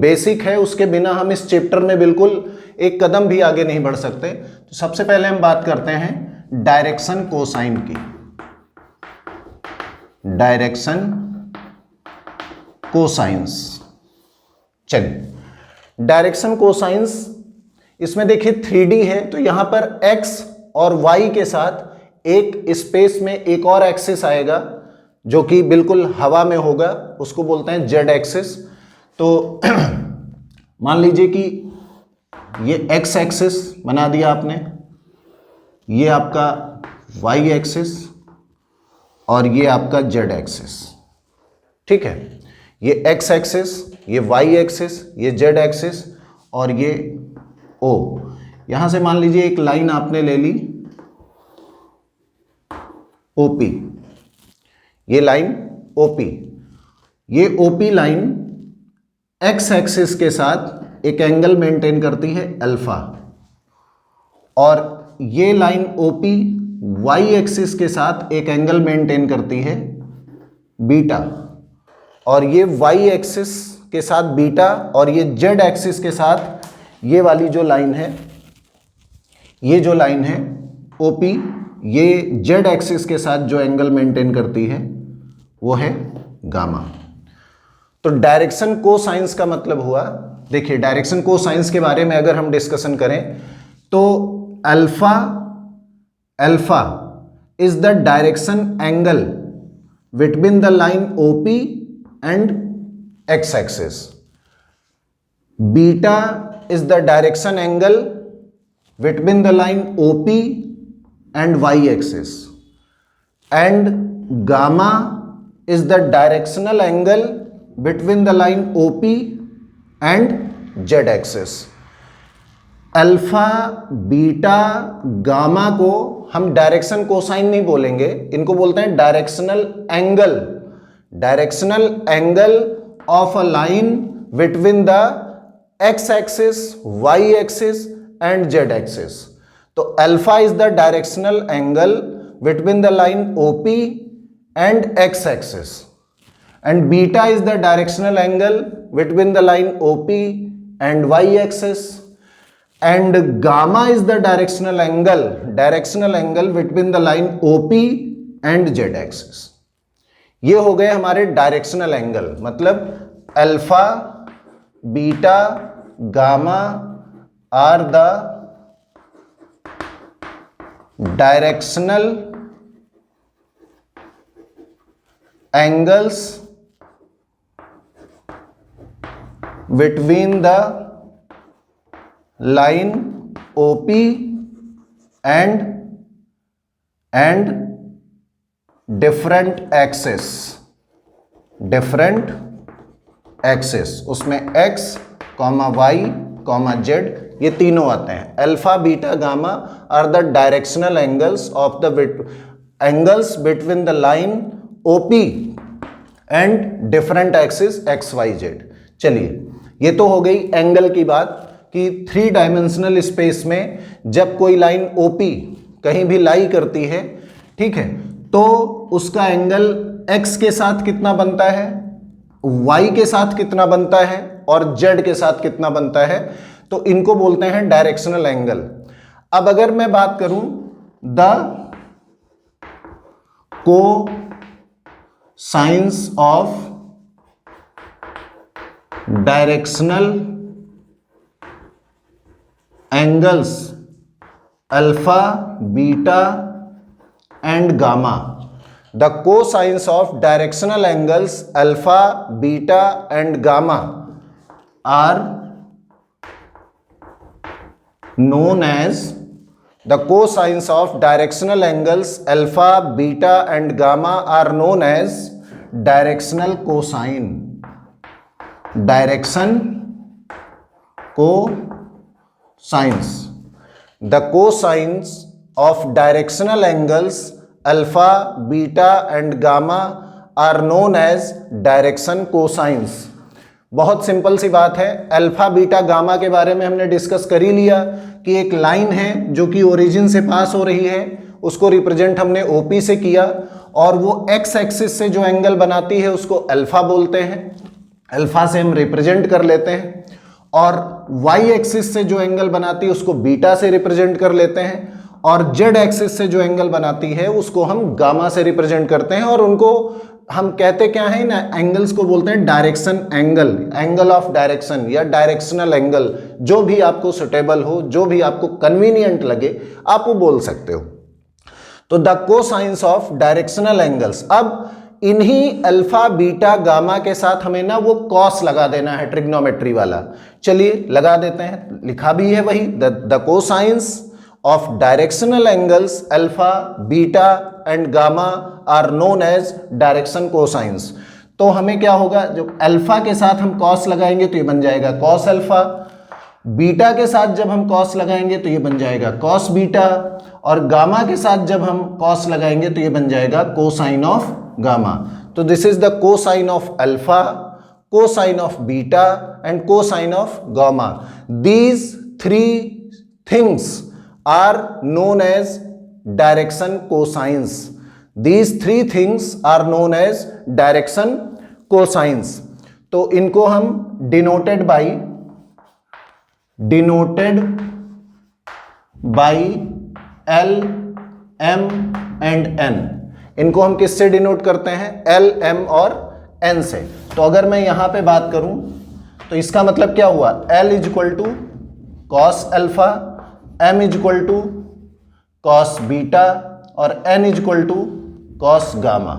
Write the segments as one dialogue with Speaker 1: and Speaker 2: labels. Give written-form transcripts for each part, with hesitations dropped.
Speaker 1: Basic है, उसके बिना हम इस चैप्टर में बिल्कुल एक कदम भी आगे नहीं बढ़ सकते। तो सबसे पहले हम बात करते हैं डायरेक्शन कोसाइन की। डायरेक्शन कोसाइंस, चलिए डायरेक्शन कोसाइंस, इसमें देखिए 3D है, तो यहां पर x और y के साथ एक स्पेस में एक और एक्सिस आएगा जो कि बिल्कुल हवा में होगा, उसको बोलते हैं z एक्सिस। तो मान लीजिए कि ये x एक्सिस बना दिया आपने, ये आपका y एक्सिस और ये आपका z एक्सिस, ठीक है। ये x एक्सिस, ये y एक्सिस, ये z एक्सिस और ये O। यहां से मान लीजिए एक लाइन आपने ले ली OP, ये लाइन OP, ये OP लाइन x एक्सिस के साथ एक एंगल मेंटेन करती है अल्फा, और ये लाइन OP y एक्सिस के साथ एक एंगल मेंटेन करती है बीटा, और ये y एक्सिस के साथ बीटा, और ये z एक्सिस के साथ ये वाली जो लाइन है, ये जो लाइन है OP, ये z एक्सिस के साथ जो एंगल मेंटेन करती है वो है गामा। तो डायरेक्शन कोसाइंस का मतलब हुआ, देखिए डायरेक्शन कोसाइंस के बारे में अगर हम डिस्कशन करें तो alpha, alpha is the direction angle between the line OP and x axis, beta is the direction angle between the line OP and y axis, and gamma is the directional angle between the line OP and z axis। Alpha, beta, gamma को हम direction cosine नहीं बोलेंगे, इनको बोलते हैं directional angle, directional angle of a line between the x axis, y axis and z axis। तो alpha is the directional angle between the line OP and x axis, and beta is the directional angle between the line OP and y axis, and gamma is the directional angle between the line OP and z axis। ये हो गए हमारे directional angle, मतलब alpha, beta, gamma are the directional angles between the line OP and different axis, उसमें x, y, z ये तीनों आते हैं। Alpha, beta, gamma are the directional angles of the angles between the line OP and different axis x, y, z। चलिए ये तो हो गई एंगल की बात कि 3 डायमेंशनल स्पेस में जब कोई लाइन OP कहीं भी लाई करती है, ठीक है, तो उसका एंगल x के साथ कितना बनता है, y के साथ कितना बनता है और z के साथ कितना बनता है, तो इनको बोलते हैं डायरेक्शनल एंगल। अब अगर मैं बात करूं the cosines of directional angles alpha, beta and gamma, the cosines of directional angles alpha, beta and gamma are known as the cosines of directional angles alpha, beta and gamma are known as directional cosine, direction cosines। the cosines of directional angles alpha, beta and gamma are known as direction cosines. बहुत simple सी बात है, alpha, beta, gamma के बारे में हमने discuss कर ही लिया कि एक लाइन है जो कि ओरिजिन से पास हो रही है, उसको रिप्रेजेंट हमने OP से किया, और वो x एक्सिस से जो एंगल बनाती है उसको अल्फा बोलते हैं, अल्फा से हम रिप्रेजेंट कर लेते हैं, और वाई एक्सिस से जो एंगल बनाती है उसको बीटा से रिप्रेजेंट कर लेते हैं, और जेड एक्सिस से जो एंगल बनाती है उसको हम गामा से रिप्रेजेंट करते हैं, और उनको हम कहते क्या है ना, एंगल्स को बोलते हैं direction angle, angle of direction या डायरेक्शनल एंगल, जो भी आपको सुटेबल हो, जो भी आपको कन्वीनियंट लगे आप वो बोल सकते हो। तो the cosines of directional angles, अब इन्हीं अल्फा बीटा गामा के साथ हमें ना वो कॉस लगा देना है ट्रिग्नोमेट्री वाला। चलिए लगा देते हैं, लिखा भी है वही, the cosines of directional angles alpha, beta and gamma are known as direction cosines। तो हमें क्या होगा, जो अल्फा के साथ हम cos लगाएंगे तो ये बन जाएगा cos अल्फा, बीटा के साथ जब हम cos लगाएंगे तो ये बन जाएगा cos बीटा, और गामा के साथ जब हम cos लगाएंगे तो ये बन जाएगा cosine of gamma। तो this is the cosine of alpha, cosine of beta and cosine of gamma। These three things are known as direction cosines। These three things are known as direction cosines। तो इनको हम denoted by L, M and N, इनको हम किससे denote करते हैं, L, M और N से। तो अगर मैं यहां पे बात करूं तो इसका मतलब क्या हुआ, L is equal to cos alpha, M is equal to cos beta और N is equal to cos gamma.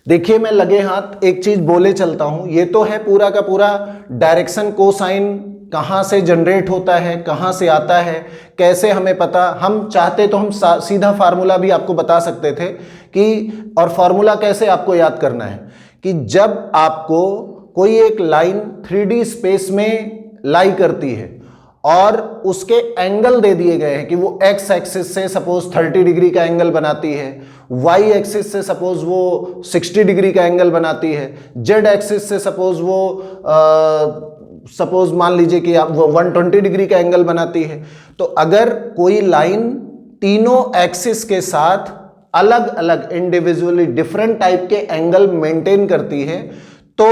Speaker 1: देखिए मैं लगे हाथ एक चीज बोले चलता हूं, ये तो है पूरा का पूरा डायरेक्शन कोसाइन कहां से जनरेट होता है, कहां से आता है, कैसे हमें पता। हम चाहते तो हम सीधा फार्मूला भी आपको बता सकते थे कि, और फार्मूला कैसे आपको याद करना है कि जब आपको कोई एक लाइन 3D स्पेस में लाई करती है और उसके एंगल दे दिए गए हैं कि वो एक्स एक्सिस से सपोज 30 डिग्री का एंगल बनाती है, वाई एक्सिस से सपोज वो 60 डिग्री का एंगल बनाती है, जेड एक्सिस से सपोज वो सपोज मान लीजिए कि आप वो 120 डिग्री का एंगल बनाती है। तो अगर कोई लाइन तीनों एक्सिस के साथ अलग अलग इंडिविजुअली डिफरेंट टाइप के एंगल मेंटेन करती है तो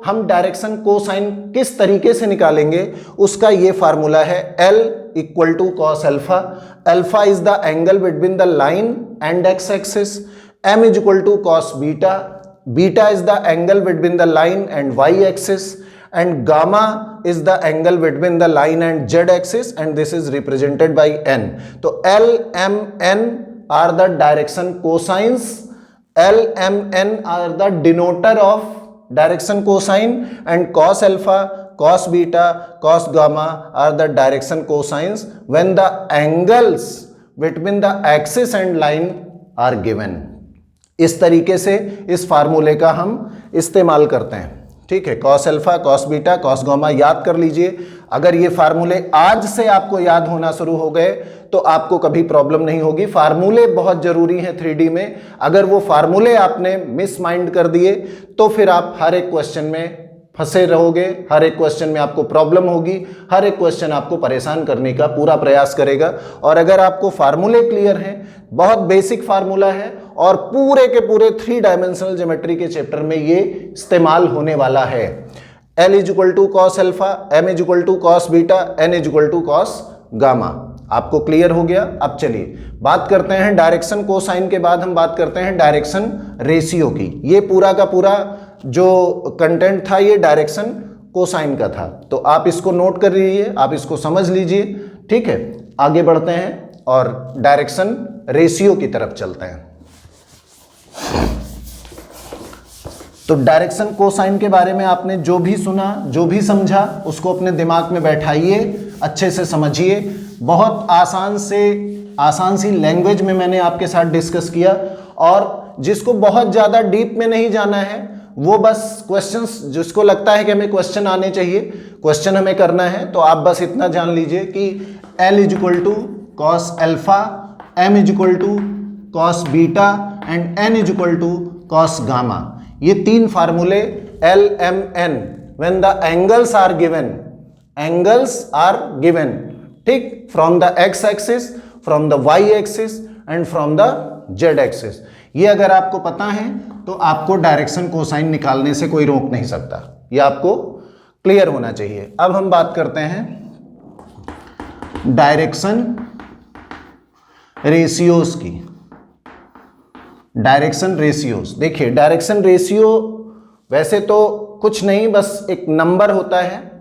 Speaker 1: हम डायरेक्शन कोसाइन किस तरीके से निकालेंगे, उसका ये फार्मूला है L equal to cos alpha. Alpha is the angle between the line and x axis, M is equal to cos beta, beta is the angle between the line and Y axis, and gamma is the angle between the line and z axis and this is represented by n। तो L, M, N are the direction cosines, L, M, N are the denoter of direction cosine and cos alpha, cos beta, cos gamma are the direction cosines when the angles between the axis and line are given। इस तरीके से इस फार्मूले का हम इस्तेमाल करते हैं, ठीक है। Cos alpha, cos beta, cos gamma याद कर लीजिए। अगर ये फार्मूले आज से आपको याद होना शुरू हो गए तो आपको कभी प्रॉब्लम नहीं होगी। फार्मूले बहुत जरूरी हैं 3D में, अगर वो फार्मूले आपने मिस माइंड कर दिए तो फिर आप हर एक क्वेश्चन में फंसे रहोगे, हर एक क्वेश्चन में आपको प्रॉब्लम होगी, हर एक क्वेश्चन आपको परेशान करने का पूरा प्रयास करेगा। और अगर आपको फार्मूले क्लियर हैं, बहुत बेसिक फार्मूला है और पूरे के पूरे 3 डायमेंशनल ज्योमेट्री के चैप्टर में ये इस्तेमाल होने वाला है। L is equal to cos alpha, M is equal to cos beta, N is equal to cos gamma. आपको क्लियर हो गया। अब चलिए बात करते हैं डायरेक्शन कोसाइन के बाद हम बात करते हैं डायरेक्शन रेशियो की। ये पूरा का पूरा जो कंटेंट था ये डायरेक्शन कोसाइन का था, तो आप इसको नोट कर लीजिए, आप इसको समझ लीजिए, ठीक है। आगे बढ़ते हैं और डायरेक्शन रेशियो की तरफ चलते हैं। तो डायरेक्शन कोसाइन के बारे में आपने जो भी सुना, जो भी समझा, उसको अपने दिमाग में बैठाइए, अच्छे से समझिए। बहुत आसान सी लैंग्वेज में मैंने आपके साथ डिस्कस किया, और जिसको बहुत ज़्यादा डीप में नहीं जाना है वो बस क्वेश्चंस, जिसको लगता है कि हमें क्वेश्चन आने चाहिए, क्वेश्चन हमें करना है, तो आप बस इतना जान लीजिए कि L is equal to cos alpha, M is equal to cos beta and N is equal to cos gamma. ये 3 फार्मूले L, M, N when the angles are given, ठीक, from the x axis, from the y axis and from the z axis. ये अगर आपको पता है तो आपको डायरेक्शन कोसाइन निकालने से कोई रोक नहीं सकता। ये आपको क्लियर होना चाहिए। अब हम बात करते हैं डायरेक्शन रेशियोज की। डायरेक्शन रेशियोज, देखिए डायरेक्शन रेशियो वैसे तो कुछ नहीं, बस एक नंबर होता है,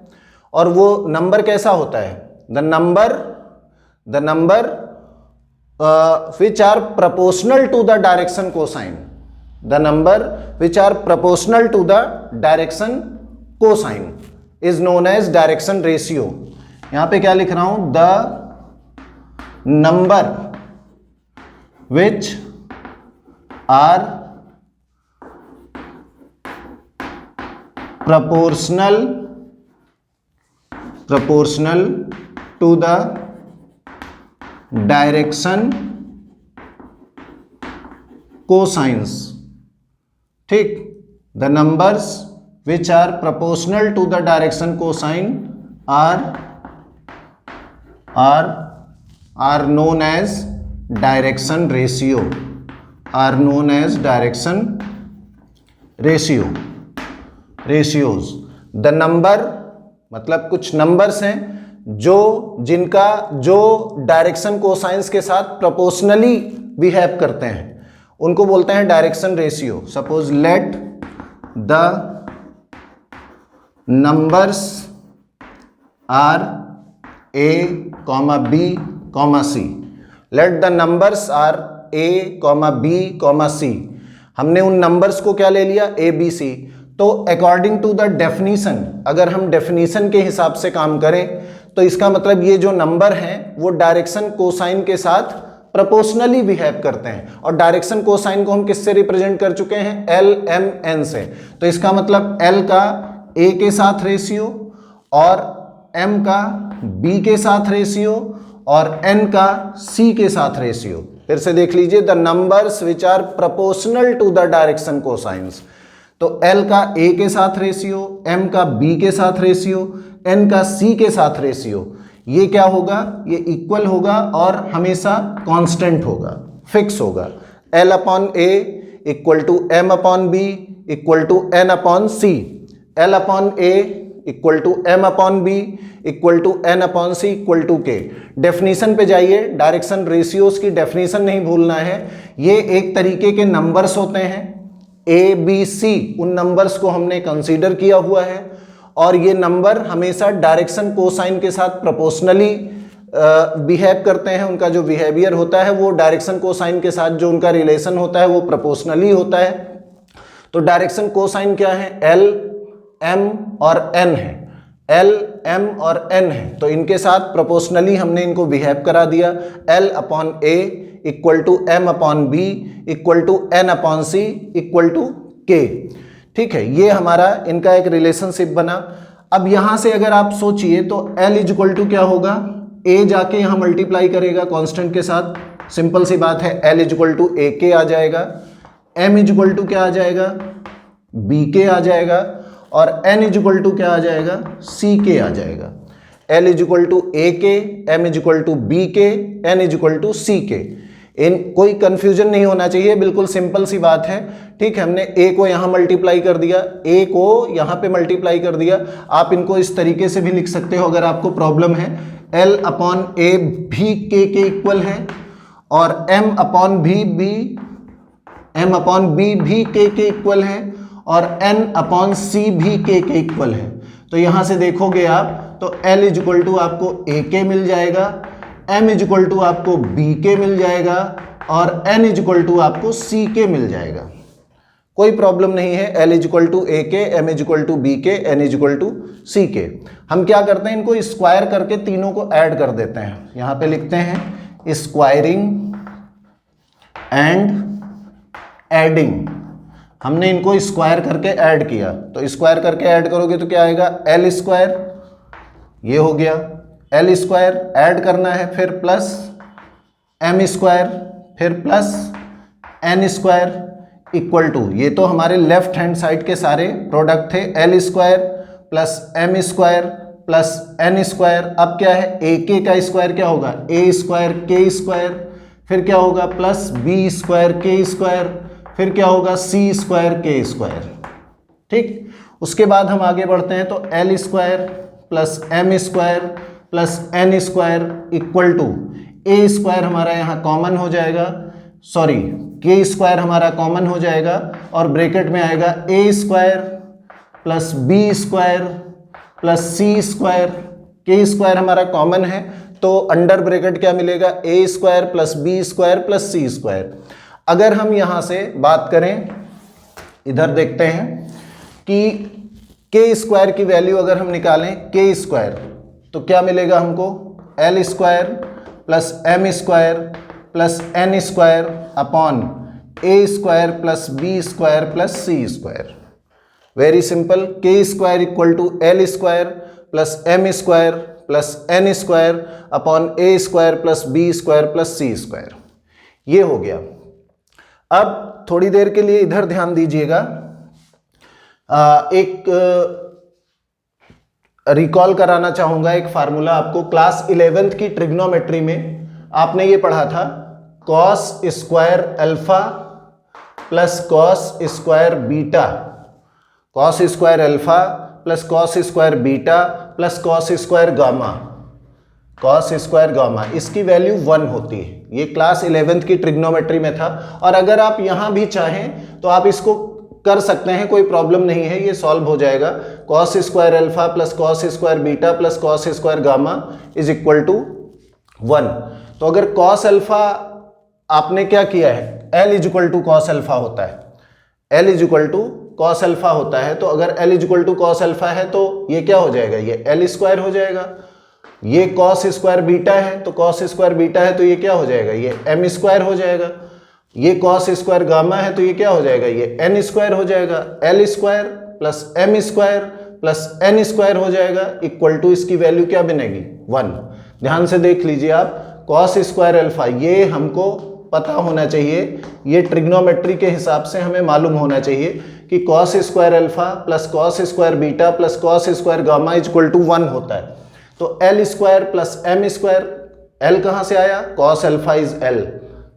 Speaker 1: और वो नंबर कैसा होता है, the number which are proportional to the direction cosine, the number which are proportional to the direction cosine is known as direction ratio। यहां पे क्या लिख रहा हूं, the number which are proportional to the direction cosines, ठीक, the numbers which are proportional to the direction cosine are known as direction ratio, are known as direction ratios. The number मतलब कुछ numbers हैं जो direction cosines के साथ proportionally behave करते हैं, उनको बोलते हैं direction ratio. Suppose let the numbers are A comma B comma C, let the numbers are A comma B comma C. हमने उन नंबर्स को क्या ले लिया, ए बी सी। तो अकॉर्डिंग टू द डेफिनीशन, अगर हम डेफिनीशन के हिसाब से काम करें तो इसका मतलब ये जो नंबर हैं वो डायरेक्शन कोसाइन के साथ प्रोपोर्शनली बिहेव करते हैं। और डायरेक्शन कोसाइन को हम किससे रिप्रेजेंट कर चुके हैं, एल एम एन से। तो इसका मतलब एल का ए के साथ रेशियो, और एम का बी के साथ रेशियो, और एन का सी के साथ रेशियो। फिर से देख लीजिए, the numbers which are proportional to the direction cosines. तो एल का ए के साथ रेशियो, एम का बी के साथ रेशियो, एन का सी के साथ रेशियो, ये क्या होगा, ये इक्वल होगा और हमेशा कांस्टेंट होगा, फिक्स होगा। L upon A equal to M upon B equal to N upon c, l upon A equal to M upon B equal to N upon C equal to k. Definition पे जाइए, direction ratios की definition नहीं भूलना है। ये एक तरीके के नंबर्स होते हैं, ए बी सी, उन नंबर्स को हमने कंसीडर किया हुआ है, और ये नंबर हमेशा डायरेक्शन कोसाइन के साथ प्रोपोर्शनली बिहेव करते हैं। उनका जो बिहेवियर होता है वो डायरेक्शन कोसाइन के साथ जो उनका रिलेशन होता है वो प्रोपोर्शनली होता है। तो डायरेक्शन कोसाइन क्या है, एल एम और एन है, एल एम और एन है, तो इनके साथ प्रोपोर्शनली हमने इनको बिहेव करा दिया। L upon A equal to M upon B equal to N upon C equal to k, ठीक है। ये हमारा इनका एक रिलेशनशिप बना। अब यहां से अगर आप सोचिए तो L इक्वल टू क्या होगा, A जाके यहां मल्टीप्लाई करेगा कांस्टेंट के साथ, सिंपल सी बात है, L इक्वल टू ए के आ जाएगा, M इक्वल टू क्या आ जाएगा, बी के आ जाएगा, और N इक्वल टू क्या आ जाएगा, सी के आ जाएगा। L equal to A K, M equal to B के, N इक्वल टू सी के। इन कोई कंफ्यूजन नहीं होना चाहिए, बिल्कुल सिंपल सी बात है, ठीक है। हमने ए को यहाँ मल्टीप्लाई कर दिया, ए को यहाँ पे मल्टीप्लाई कर दिया। आप इनको इस तरीके से भी लिख सकते हो अगर आपको प्रॉब्लम है। एल अपॉन ए भी के इक्वल है, और एम अपॉन बी भी के इक्वल है, और एन अपॉन सी भी के इक्वल है। तो यहाँ से देखोगे आप तो एल इक्वल टू आपको ए के मिल जाएगा, m इक्वल टू आपको b के मिल जाएगा, और n इक्वल टू आपको c के मिल जाएगा। कोई प्रॉब्लम नहीं है, l इक्वल टू a के, m इक्वल टू b के, n इक्वल टू c के। हम क्या करते हैं, इनको स्क्वायर करके तीनों को ऐड कर देते हैं। यहाँ पे लिखते हैं स्क्वायरिंग एंड एडिंग। हमने इनको स्क्वायर करके ऐड किया, तो स्क्वायर करके ऐड करोगे तो क्या आएगा, l स्क्वायर, ये हो गया एल स्क्वायर, ऐड करना है, फिर प्लस एम स्क्वायर, फिर plus N square equal to, ये तो हमारे लेफ्ट हैंड साइड के सारे प्रोडक्ट थे, l square plus M square plus N square. अब क्या है, ए के का स्क्वायर क्या होगा, ए स्क्वायर के स्क्वायर, फिर क्या होगा plus B square K square, फिर क्या होगा सी स्क्वायर के स्क्वायर, ठीक। उसके बाद हम आगे बढ़ते हैं तो L square plus M square plus N square equal to A square हमारा यहाँ कॉमन हो जाएगा, सॉरी के स्क्वायर हमारा कॉमन हो जाएगा और ब्रैकेट में आएगा A square plus B square plus C square. K square हमारा कॉमन है तो अंडर ब्रैकेट क्या मिलेगा, A square plus B square plus C square. अगर हम यहाँ से बात करें, इधर देखते हैं कि के स्क्वायर की वैल्यू अगर हम निकालें के स्क्वायर तो क्या मिलेगा हमको, L square plus M square plus N square upon A square plus B square plus C square. Very simple, K square equal to L square plus M square plus N square upon A square plus B square plus C square. ये हो गया। अब थोड़ी देर के लिए इधर ध्यान दीजिएगा, एक रिकॉल कराना चाहूंगा एक फार्मूला आपको। क्लास 11th की ट्रिग्नोमेट्री में आपने ये पढ़ा था, cos square alpha plus cos square beta, cos square alpha plus cos square beta plus cos square gamma, cos square gamma, इसकी वैल्यू 1 होती है। ये क्लास 11th की ट्रिग्नोमेट्री में था और अगर आप यहां भी चाहें तो आप इसको कर सकते हैं, कोई प्रॉब्लम नहीं है, ये सॉल्व हो जाएगा। Cos square alpha plus cos square beta plus cos square gamma is equal to 1। तो अगर कॉस अल्फा आपने क्या किया है, L is equal to cos alpha होता है, L is equal to cos alpha होता है, तो अगर L is equal to cos alpha है तो ये क्या हो जाएगा, ये एल स्क्वायर हो जाएगा। ये कॉस स्क्वायर बीटा है तो कॉस स्क्वायर बीटा है तो ये क्या हो जाएगा, ये एम स्क्वायर हो जाएगा। ये कॉस स्क्वायर गामा है तो ये क्या हो जाएगा, ये एन स्क्वायर हो जाएगा। L square plus M square plus N square हो जाएगा इक्वल टू, इसकी वैल्यू क्या बनेगी, 1। ध्यान से देख लीजिए आप, कॉस स्क्वायर अल्फा ये हमको पता होना चाहिए, ये ट्रिग्नोमेट्री के हिसाब से हमें मालूम होना चाहिए कि cos square alpha plus cos square beta plus cos square gamma is equal to 1 होता है। तो L square plus M square, L कहाँ से आया, cos alpha is L,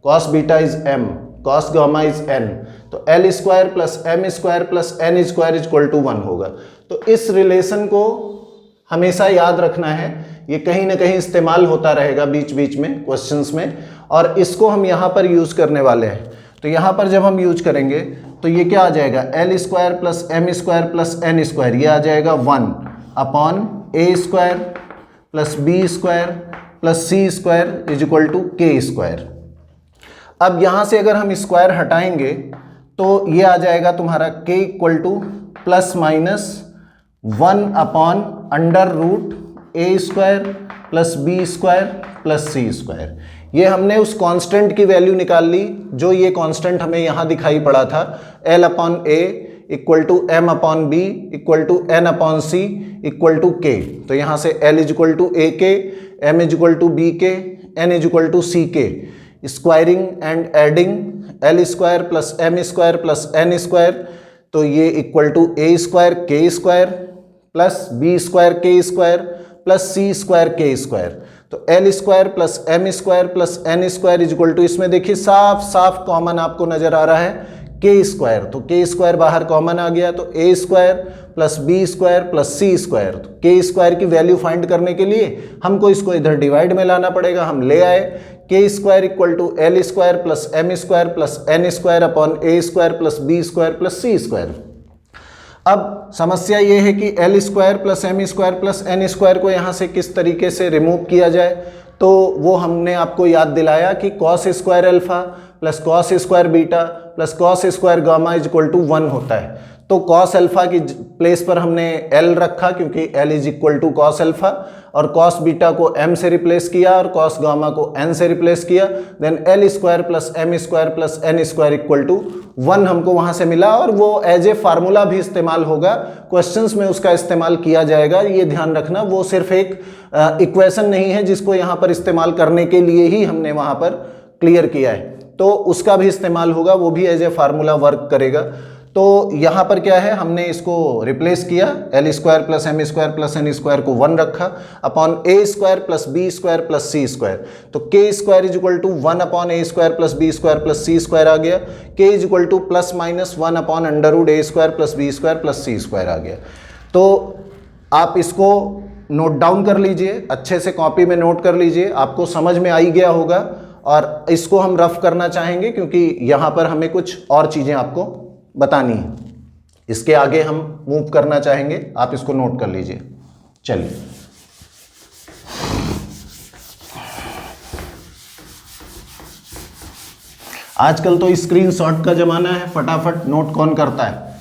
Speaker 1: cos beta is M, cos gamma is N, तो L square plus M square plus N square is equal to 1 होगा। तो इस रिलेशन को हमेशा याद रखना है, ये कहीं ना कहीं इस्तेमाल होता रहेगा बीच बीच में क्वेश्चंस में, और इसको हम यहाँ पर यूज करने वाले हैं। तो यहाँ पर जब हम यूज करेंगे तो ये क्या आ जाएगा, L square plus M square plus N square, ये आ जाएगा 1 upon A square plus B square plus C square is equal to K square. अब यहाँ से अगर हम स्क्वायर हटाएंगे तो ये आ जाएगा तुम्हारा K equal to plus minus 1 upon under root A square plus B square plus C square. ये हमने उस कांस्टेंट की वैल्यू निकाल ली, जो ये कांस्टेंट हमें यहाँ दिखाई पड़ा था, L upon A equal to M upon B equal to N upon C equal to K. तो यहाँ से L is equal to A K, M is equal to B K, N is equal to C K. Squaring and adding L square plus M square plus N square, तो ये equal to A square K square plus B square K square plus C square K square. तो L square plus M square plus N square is equal to, इसमें देखिए साफ साफ common आपको नजर आ रहा है के स्क्वायर, तो के स्क्वायर बाहर कॉमन आ गया, तो A square plus B square plus C square. तो के स्क्वायर की वैल्यू फाइंड करने के लिए हमको इसको इधर डिवाइड में लाना पड़ेगा, हम ले आए K square equal to L square plus M square plus N square upon A square plus B square plus C square. अब समस्या ये है कि L square plus M square plus N square को यहाँ से किस तरीके से रिमूव किया जाए, तो वो हमने आपको याद दिलाया कि cos square alpha plus cos square beta plus cos square gamma is equal to 1 होता है। तो कॉस अल्फा की प्लेस पर हमने एल रखा क्योंकि L is equal to cos alpha, और कॉस बीटा को एम से रिप्लेस किया और कॉस गामा को एन से रिप्लेस किया। Then L square plus M square plus N square equal to 1 हमको वहाँ से मिला, और वो एज ए फार्मूला भी इस्तेमाल होगा, क्वेश्चंस में उसका इस्तेमाल किया जाएगा, ये ध्यान रखना। वो सिर्फ एक इक्वेशन नहीं है जिसको यहाँ पर इस्तेमाल करने के लिए ही हमने वहाँ पर क्लियर किया है, तो उसका भी इस्तेमाल होगा, वो भी एज ए फार्मूला वर्क करेगा। तो यहाँ पर क्या है, हमने इसको रिप्लेस किया, L square plus M square plus N square को 1 रखा upon A square plus B square plus C square. तो K square is equal to 1 upon A square plus B square plus C square आ गया। K is equal to plus minus 1 upon under root A square plus B square plus C square आ गया। तो आप इसको note down कर लीजिए, अच्छे से कॉपी में नोट कर लीजिए, आपको समझ में आ ही गया होगा। और इसको हम रफ करना चाहेंगे क्योंकि यहाँ पर हमें कुछ और चीज़ें आपको बतानी है, इसके आगे हम मूव करना चाहेंगे, आप इसको नोट कर लीजिए। चलिए आजकल तो स्क्रीनशॉट का जमाना है, फटाफट नोट कौन करता है।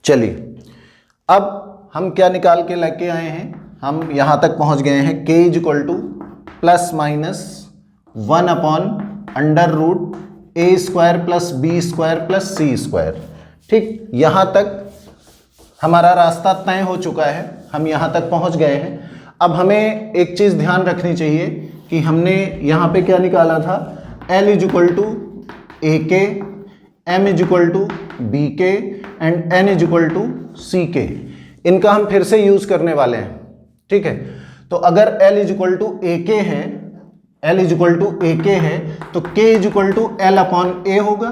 Speaker 1: चलिए अब हम क्या निकाल के लेके आए हैं, हम यहां तक पहुंच गए हैं k is equal to plus minus 1 upon under root A square plus B square plus C square. ठीक, यहां तक हमारा रास्ता तय हो चुका है, हम यहां तक पहुंच गए हैं। अब हमें एक चीज ध्यान रखनी चाहिए कि हमने यहां पे क्या निकाला था, l is equal to A K, m is equal to B K and n is equal to C K. इनका हम फिर से यूज करने वाले हैं। ठीक है, तो अगर l is equal to A K है, l is equal to A K है तो k is equal to L upon A होगा,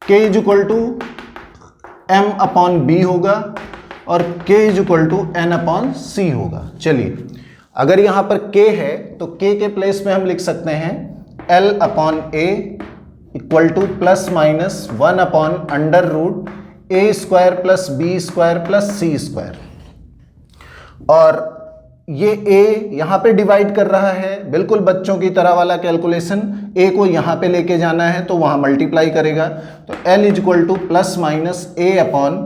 Speaker 1: k is equal to m upon b होगा और k is equal to n upon c होगा। चलिए अगर यहाँ पर k है तो k के प्लेस में हम लिख सकते हैं l upon a equal to plus minus 1 upon under root A square plus B square plus C square. और ये a यहाँ पे डिवाइड कर रहा है, बिल्कुल बच्चों की तरह वाला कैलकुलेशन, a को यहाँ पे लेके जाना है तो वहाँ मल्टीप्लाई करेगा। तो l is equal to plus minus a upon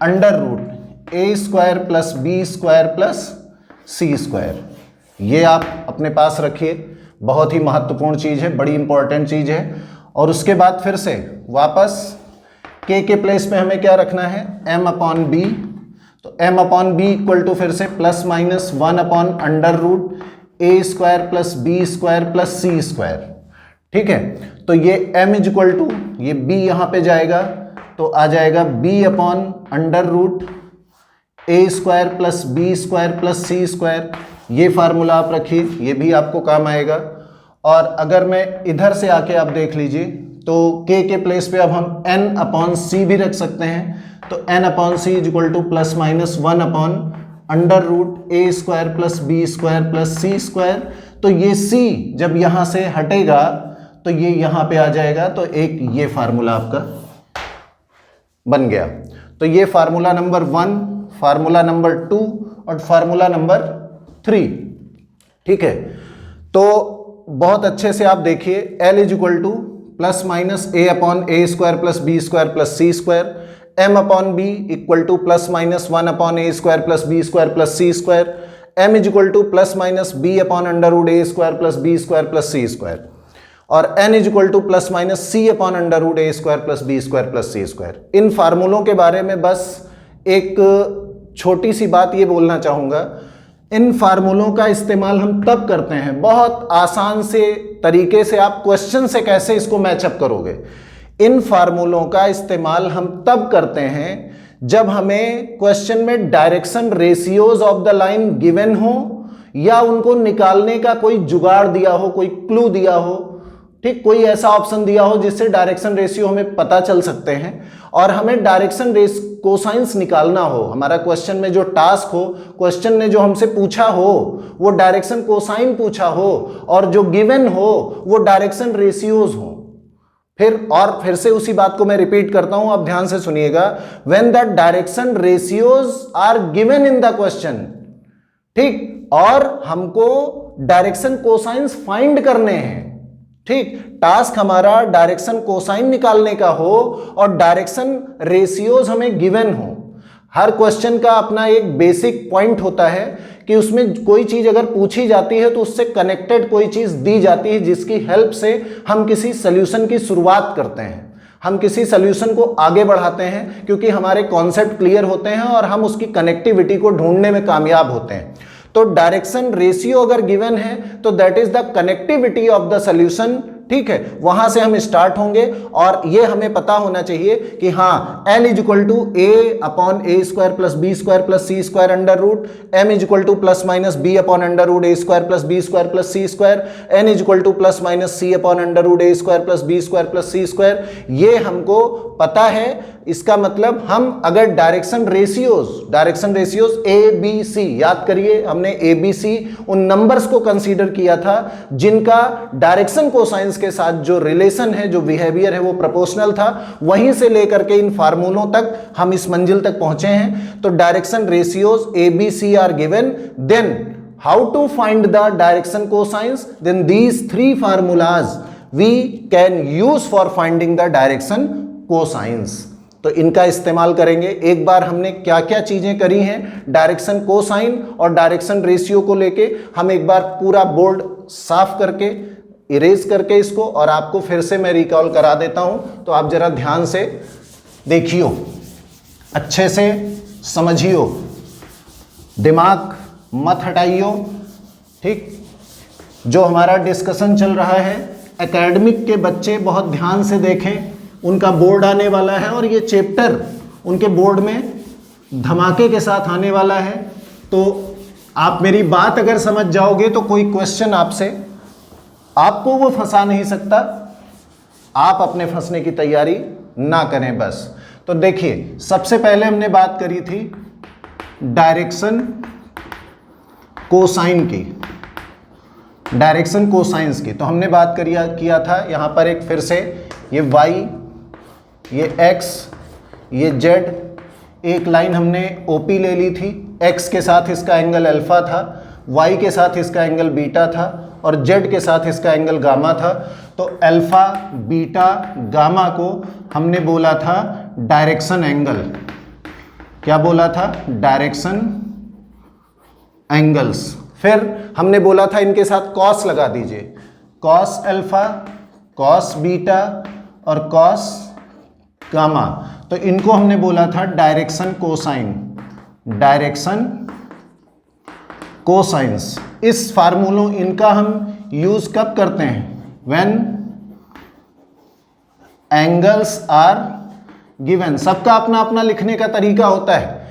Speaker 1: under root A square plus B square plus C square. ये आप अपने पास रखिए, बहुत ही महत्वपूर्ण चीज़ है, बड़ी इंपॉर्टेंट चीज़ है। और उसके बाद फिर से वापस k के प्लेस पे हमें क्या रखना है, m अपॉन बी। तो m upon B equal to फिर से plus minus 1 upon under root A square plus B square plus C square. ठीक है, तो ये m इज इक्वल टू, ये b यहाँ पे जाएगा तो आ जाएगा b upon under root A square plus B square plus C square. ये फार्मूला आप रखिए, ये भी आपको काम आएगा। और अगर मैं इधर से आके आप देख लीजिए तो k के प्लेस पे अब हम n अपॉन सी भी रख सकते हैं। तो n upon C is equal to plus minus 1 upon under root A square plus B square plus C square. तो ये c जब यहाँ से हटेगा तो ये यहाँ पे आ जाएगा, तो एक ये फार्मूला आपका बन गया। तो ये फार्मूला नंबर 1, फार्मूला नंबर 2 और फार्मूला नंबर 3। ठीक है, तो बहुत अच्छे से आप देखिए, l is equal to plus minus a upon A square plus B square plus C square, m upon b equal to plus minus 1 upon A square plus B square plus C square, m is equal to plus minus b upon under root A square plus B square plus C square, और n is equal to plus minus c upon under root A square plus B square plus C square. इन फार्मूलों के बारे में बस एक छोटी सी बात ये बोलना चाहूँगा, इन फार्मूलों का इस्तेमाल हम तब करते हैं, बहुत आसान से तरीके से आप क्वेश्चन से कैसे इसको मैचअप करोगे। इन फार्मूलों का इस्तेमाल हम तब करते हैं जब हमें क्वेश्चन में direction ratios of the line given हो या उनको निकालने का कोई जुगाड़ दिया हो, कोई क्लू दिया हो। ठीक, कोई ऐसा ऑप्शन दिया हो जिससे डायरेक्शन रेशियो हमें पता चल सकते हैं और हमें डायरेक्शन कोसाइंस निकालना हो। हमारा क्वेश्चन में जो टास्क हो, क्वेश्चन ने जो हमसे पूछा हो वो डायरेक्शन कोसाइन पूछा हो और जो गिवन हो वो डायरेक्शन रेशियोज हो। फिर से उसी बात को मैं रिपीट करता हूं, आप ध्यान से सुनिएगा। When the direction ratios are given in the question, ठीक, और हमको डायरेक्शन कोसाइंस फाइंड करने हैं। ठीक, टास्क हमारा डायरेक्शन कोसाइन निकालने का हो और डायरेक्शन रेशियोज हमें गिवन हो। हर क्वेश्चन का अपना एक बेसिक पॉइंट होता है कि उसमें कोई चीज अगर पूछी जाती है तो उससे कनेक्टेड कोई चीज दी जाती है जिसकी हेल्प से हम किसी सॉल्यूशन की शुरुआत करते हैं, हम किसी सॉल्यूशन को आगे बढ़ाते हैं, क्योंकि हमारे कॉन्सेप्ट क्लियर होते हैं और हम उसकी कनेक्टिविटी को ढूंढने में कामयाब होते हैं। तो डायरेक्शन रेशियो अगर गिवन है तो that is the connectivity of the solution ठीक है, वहां से हम स्टार्ट होंगे और ये हमें पता होना चाहिए कि हाँ L is equal to A upon A square plus B square plus C square under root, M is equal to plus minus B upon under root A square plus B square plus C square, N is equal to plus minus C upon under root A square plus B square plus C square. ये हमको पता है। इसका मतलब हम अगर direction ratios A B C, याद करिए हमने ए बी सी उन नंबर्स को कंसीडर किया था जिनका डायरेक्शन कोसाइंस के साथ जो रिलेशन है, जो बिहेवियर है वो प्रोपोर्शनल था। वहीं से लेकर के इन फार्मूलों तक हम इस मंजिल तक पहुंचे हैं। तो direction ratios A B C are given, then how to find the direction cosines, then these three formulas we can use for finding the direction cosines. तो इनका इस्तेमाल करेंगे। एक बार हमने क्या क्या चीजें करी हैं डायरेक्शन कोसाइन और डायरेक्शन रेशियो को लेके, हम एक बार पूरा बोर्ड साफ करके इरेज करके इसको और आपको फिर से मैं रिकॉल करा देता हूं। तो आप जरा ध्यान से देखियो, अच्छे से समझियो, दिमाग मत हटाइयो, ठीक। जो हमारा डिस्कशन चल रहा है एकेडमिक के बच्चे बहुत ध्यान से देखें, उनका बोर्ड आने वाला है और ये चैप्टर उनके बोर्ड में धमाके के साथ आने वाला है। तो आप मेरी बात अगर समझ जाओगे तो कोई क्वेश्चन आपको वो फंसा नहीं सकता। आप अपने फंसने की तैयारी ना करें बस। तो देखिए, सबसे पहले हमने बात करी थी डायरेक्शन कोसाइन की, डायरेक्शन कोसाइंस की। तो हमने बात किया था यहाँ पर एक फिर से ये y, ये x, ये z, एक लाइन हमने OP ले ली थी। x के साथ इसका एंगल अल्फा था, y के साथ इसका एंगल बीटा था और z के साथ इसका एंगल गामा था। तो अल्फा बीटा गामा को हमने बोला था डायरेक्शन एंगल। क्या बोला था? Direction angles. फिर हमने बोला था इनके साथ कॉस लगा दीजिए, कॉस अल्फा, कॉस बीटा और कॉस गामा। तो इनको हमने बोला था डायरेक्शन कोसाइन, डायरेक्शन कोसाइंस। इस फार्मूलों इनका हम यूज कब करते हैं? When angles are given. सबका अपना अपना लिखने का तरीका होता है।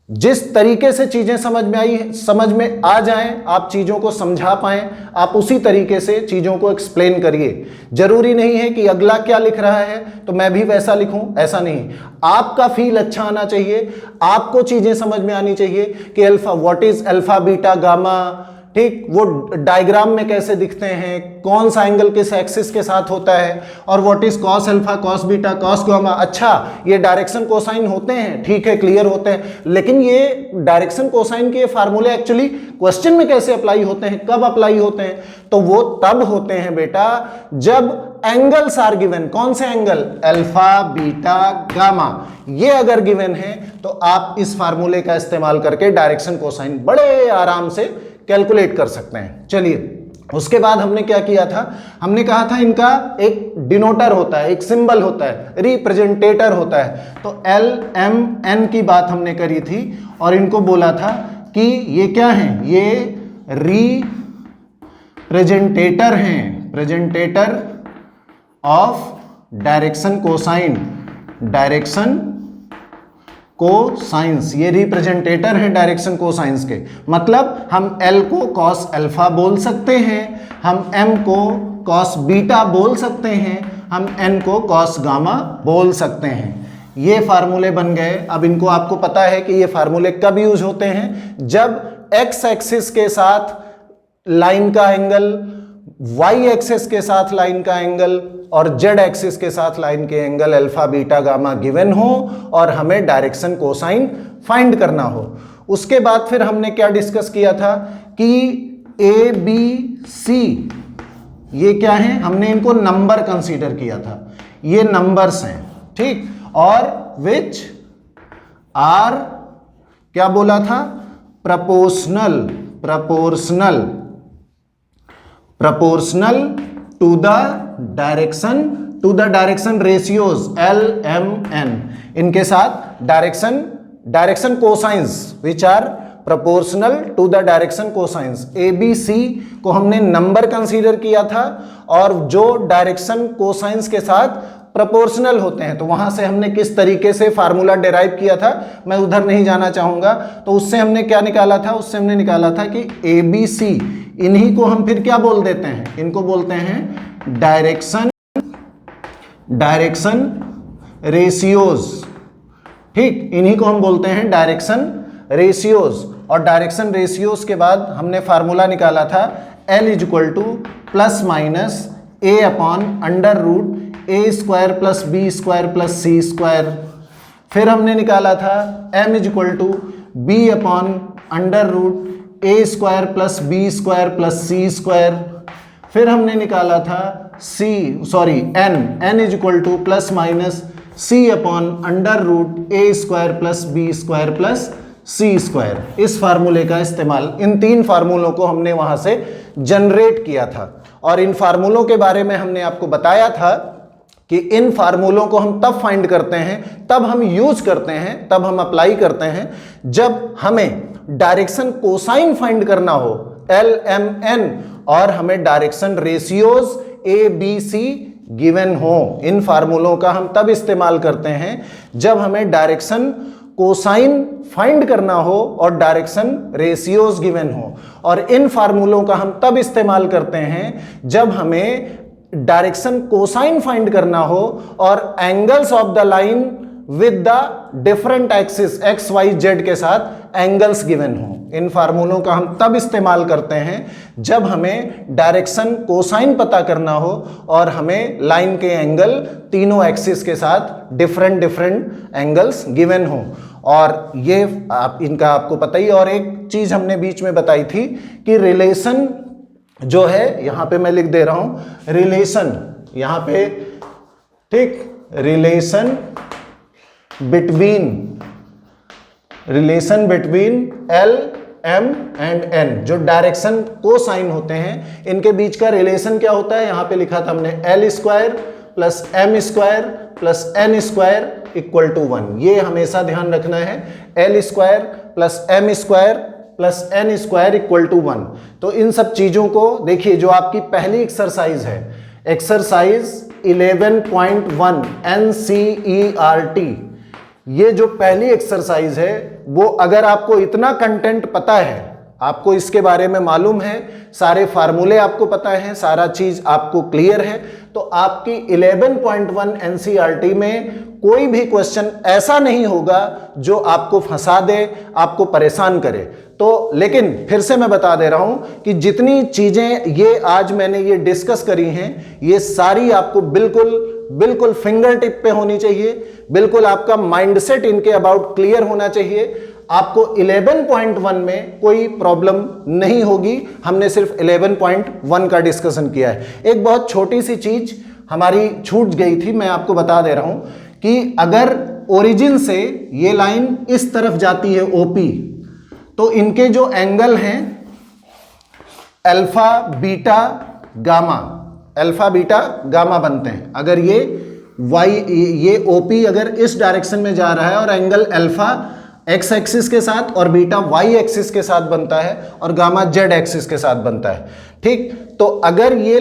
Speaker 1: जिस तरीके से चीजें समझ में आ जाएं, आप चीजों को समझा पाएं, आप उसी तरीके से चीजों को एक्सप्लेन करिए। जरूरी नहीं है कि अगला क्या लिख रहा है तो मैं भी वैसा लिखूं, ऐसा नहीं। आपका फील अच्छा आना चाहिए, आपको चीजें समझ में आनी चाहिए कि alpha, what is alpha beta gamma, ठीक, वो डायग्राम में कैसे दिखते हैं, कौन सा एंगल किस एक्सिस के साथ होता है, और what is cos alpha, cos beta, cos gamma. अच्छा, ये डायरेक्शन कोसाइन होते हैं, ठीक है, क्लियर होते हैं। लेकिन ये डायरेक्शन कोसाइन के फार्मूले एक्चुअली क्वेश्चन में कैसे अप्लाई होते हैं, कब अप्लाई होते हैं? तो वो तब होते हैं बेटा जब एंगल्स आर गिवन। कौन से एंगल? Alpha beta gamma. ये अगर गिवन है तो आप इस फार्मूले का इस्तेमाल करके डायरेक्शन कोसाइन बड़े आराम से कैलकुलेट कर सकते हैं। चलिए, उसके बाद हमने क्या किया था? हमने कहा था इनका एक डिनोटर होता है, एक सिंबल होता है, रिप्रेजेंटेटर होता है। तो एल एम एन की बात हमने करी थी और इनको बोला था कि ये क्या हैं? ये रिप्रेजेंटेटर हैं, presenter of direction cosine, direction cosines. ये रिप्रेजेंटेटर है डायरेक्शन कोसाइंस के। मतलब हम L को कॉस अल्फा बोल सकते हैं, हम M को कॉस बीटा बोल सकते हैं, हम N को कॉस गामा बोल सकते हैं। ये फार्मूले बन गए। अब इनको आपको पता है कि ये फार्मूले कब यूज होते हैं? जब x एक्सिस के साथ लाइन का एंगल, y एक्सिस के साथ लाइन का एंगल और z एक्सिस के साथ लाइन के angle alpha beta gamma given हो और हमें डायरेक्शन कोसाइन फाइंड करना हो। उसके बाद फिर हमने क्या डिस्कस किया था कि ए बी सी ये क्या है? हमने इनको नंबर कंसीडर किया था, ये नंबर्स हैं, ठीक। और विच आर क्या बोला था? Proportional, proportional, proportional to the direction ratios L M N। इनके साथ direction cosines which are proportional to the direction cosines. A B C को हमने नंबर कंसीडर किया था और जो डायरेक्शन कोसाइंस के साथ प्रोपोर्शनल होते हैं, तो वहां से हमने किस तरीके से फार्मूला डिराइव किया था मैं उधर नहीं जाना चाहूंगा। तो उससे हमने क्या निकाला था, उससे हमने निकाला था कि ए बी सी, इन्हीं को हम फिर क्या बोल देते हैं, इनको बोलते हैं डायरेक्शन रेशियोज। ठीक, इन्हीं को हम बोलते हैं डायरेक्शन रेशियोज। और डायरेक्शन रेशियोज के बाद हमने फार्मूला निकाला था L is equal to plus minus A upon under root A square plus B square plus C square. फिर हमने निकाला था M is equal to B upon under root A square plus B square plus C square. फिर हमने निकाला था N is equal to plus minus C upon under root A square plus B square plus C square. इस फार्मूले का इस्तेमाल, इन तीन फार्मूलों को हमने वहां से जनरेट किया था। और इन फार्मूलों के बारे में हमने आपको बताया था कि इन फार्मूलों को हम तब फाइंड करते हैं, तब हम यूज करते हैं, तब हम अप्लाई करते हैं जब हमें डायरेक्शन कोसाइन फाइंड करना हो, LMN, और हमें डायरेक्शन रेशियोज ABC गिवन हो। इन फार्मूलों का हम तब इस्तेमाल करते हैं जब हमें डायरेक्शन कोसाइन फाइंड करना हो और डायरेक्शन रेशियोज गिवन हो। और इन फार्मूलों का हम तब इस्तेमाल करते हैं जब हमें डायरेक्शन कोसाइन फाइंड करना हो और angles of the line with the different axis X Y Z के साथ एंगल्स गिवन हो। इन फार्मूलों का हम तब इस्तेमाल करते हैं जब हमें डायरेक्शन कोसाइन पता करना हो और हमें लाइन के एंगल तीनों एक्सिस के साथ डिफरेंट एंगल्स गिवन हो। और ये इनका आपको पता ही। और एक चीज हमने बीच में बताई थी कि रिलेशन जो है, यहां पे मैं लिख दे रहा हूं रिलेशन, यहां पे, ठीक, relation between L, M and N, जो डायरेक्शन कोसाइन होते हैं, इनके बीच का रिलेशन क्या होता है, यहां पे लिखा था हमने L square plus M square plus N square equal to 1। ये हमेशा ध्यान रखना है, L square plus M square plus N square equal to 1। तो इन सब चीजों को देखिए, जो आपकी पहली एक्सरसाइज है, एक्सरसाइज 11.1 NCERT, ये जो पहली एक्सरसाइज है, वो अगर आपको इतना कंटेंट पता है, आपको इसके बारे में मालूम है, सारे फार्मूले आपको पता है, सारा चीज आपको क्लियर है, तो आपकी 11.1 NCERT में कोई भी क्वेश्चन ऐसा नहीं होगा जो आपको फंसा दे, आपको परेशान करे। तो लेकिन फिर से मैं बता दे रहा हूं कि जितनी चीजें ये आज मैंने ये डिस्कस करी हैं, ये सारी आपको बिल्कुल फिंगर टिप पे होनी चाहिए, बिल्कुल आपका माइंडसेट इनके अबाउट क्लियर होना चाहिए। आपको 11.1 में कोई प्रॉब्लम नहीं होगी। हमने सिर्फ 11.1 का डिस्कशन किया है। एक बहुत छोटी सी चीज हमारी छूट गई थी, मैं आपको बता दे रहा हूं कि अगर ओरिजिन से ये लाइन इस तरफ जाती है OP, तो इनके जो एंगल हैं अल्फा बीटा गामा बनते हैं। अगर ये OP अगर इस डायरेक्शन में जा रहा है और एंगल अल्फा एक्स एक्सिस के साथ और बीटा वाई एक्सिस के साथ बनता है और गामा जेड एक्सिस के साथ बनता है, ठीक। तो अगर ये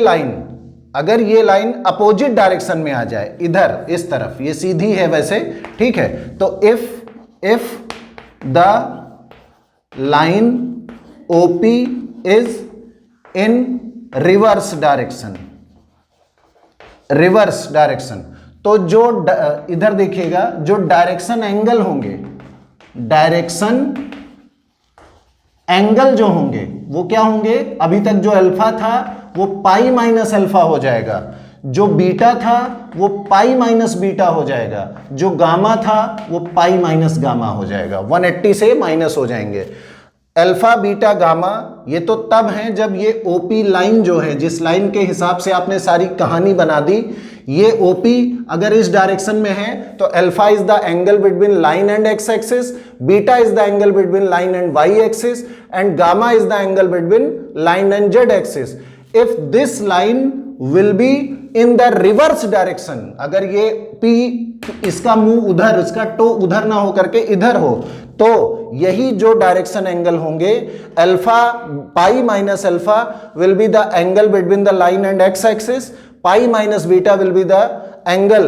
Speaker 1: लाइन अपोजिट डायरेक्शन में आ जाए, इधर इस तरफ, ये सीधी है वैसे, ठीक है, तो if the line OP is in reverse direction, तो जो इधर देखिएगा, जो डायरेक्शन एंगल होंगे, डायरेक्शन एंगल जो होंगे वो क्या होंगे, अभी तक जो अल्फा था वो पाई माइनस अल्फा हो जाएगा, जो बीटा था वो पाई माइनस बीटा हो जाएगा, जो गामा था वो पाई माइनस गामा हो जाएगा। 180 से माइनस हो जाएंगे। अल्फा बीटा गामा ये तो तब है जब ये OP लाइन जो है, जिस लाइन के हिसाब से आपने सारी कहानी बना दी, ये OP अगर इस डायरेक्शन में है तो alpha is the angle between line and x axis, beta is the angle between line and Y axis, and gamma is the angle between line and Z axis. If this line will be in the reverse direction, अगर ये P इसका मुंह उधर, इसका to उधर ना हो करके इधर हो, तो यही जो डायरेक्शन एंगल होंगे, alpha pi minus alpha will be the angle between the line and x axis, pi minus beta will be the angle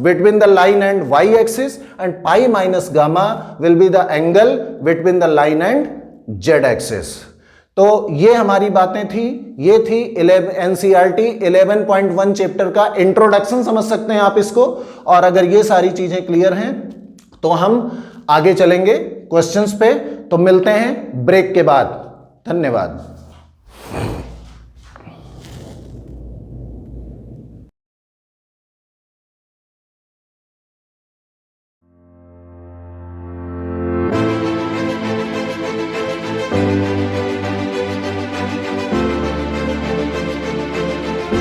Speaker 1: between the line and y axis, and pi minus gamma will be the angle between the line and z axis. तो ये हमारी बातें थी, ये थी NCERT 11.1 chapter का introduction, समझ सकते हैं आप इसको। और अगर ये सारी चीजें क्लियर हैं तो हम आगे चलेंगे क्वेश्चंस पे। तो मिलते हैं ब्रेक के बाद। धन्यवाद।